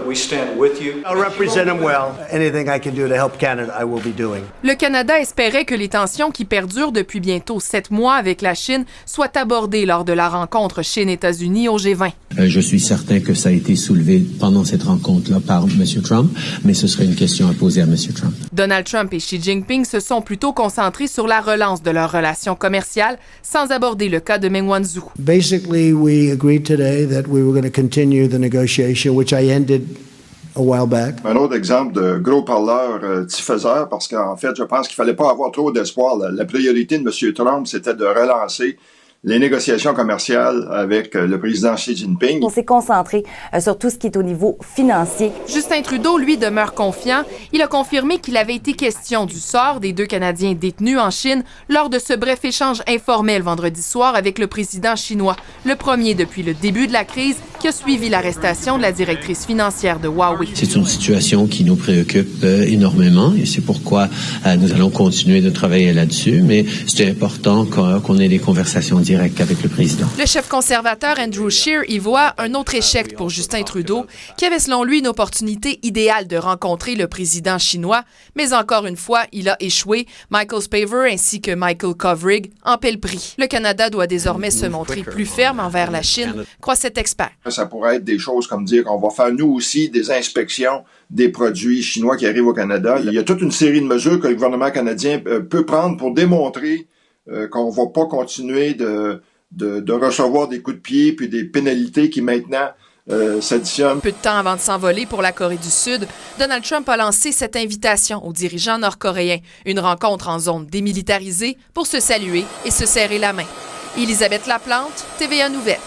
we stand with you. I'll represent him well. Anything I can do to help Canada, I will be doing. Le Canada espérait que les tensions qui perdurent depuis bientôt 7 mois avec la Chine soient abordées lors de la rencontre Chine-États-Unis au G20. Je suis certain que ça a été soulevé pendant cette rencontre-là par M. Trump, mais ce serait une question à poser à M. Trump. Donald Trump et Xi Jinping se sont plutôt concentrés sur la relance de leurs relations commerciales, sans aborder le cas de Meng Wanzhou. Basically, we agreed today that we were going to continue the negotiation, which I ended a while back. Un autre exemple de gros parleur diffuseur, parce qu'en fait, je pense qu'il fallait pas avoir trop d'espoir. La priorité de M. Trump, c'était de relancer les négociations commerciales avec le président Xi Jinping. On s'est concentré sur tout ce qui est au niveau financier. Justin Trudeau, lui, demeure confiant. Il a confirmé qu'il avait été question du sort des 2 Canadiens détenus en Chine lors de ce bref échange informel vendredi soir avec le président chinois, le premier depuis le début de la crise qui a suivi l'arrestation de la directrice financière de Huawei. C'est une situation qui nous préoccupe énormément et c'est pourquoi nous allons continuer de travailler là-dessus, mais c'est important qu'on ait des conversations directes avec le président. Le chef conservateur Andrew Scheer y voit un autre échec pour Justin Trudeau, qui avait selon lui une opportunité idéale de rencontrer le président chinois, mais encore une fois, il a échoué. Michael Spavor ainsi que Michael Kovrig en paient le prix. Le Canada doit désormais se montrer plus ferme envers la Chine, croit cet expert. Ça pourrait être des choses comme dire qu'on va faire nous aussi des inspections des produits chinois qui arrivent au Canada. Il y a toute une série de mesures que le gouvernement canadien peut prendre pour démontrer qu'on va pas continuer de recevoir des coups de pied puis des pénalités qui maintenant s'additionnent. Peu de temps avant de s'envoler pour la Corée du Sud, Donald Trump a lancé cette invitation aux dirigeants nord-coréens, une rencontre en zone démilitarisée pour se saluer et se serrer la main. Élisabeth Laplante, TVA Nouvelles.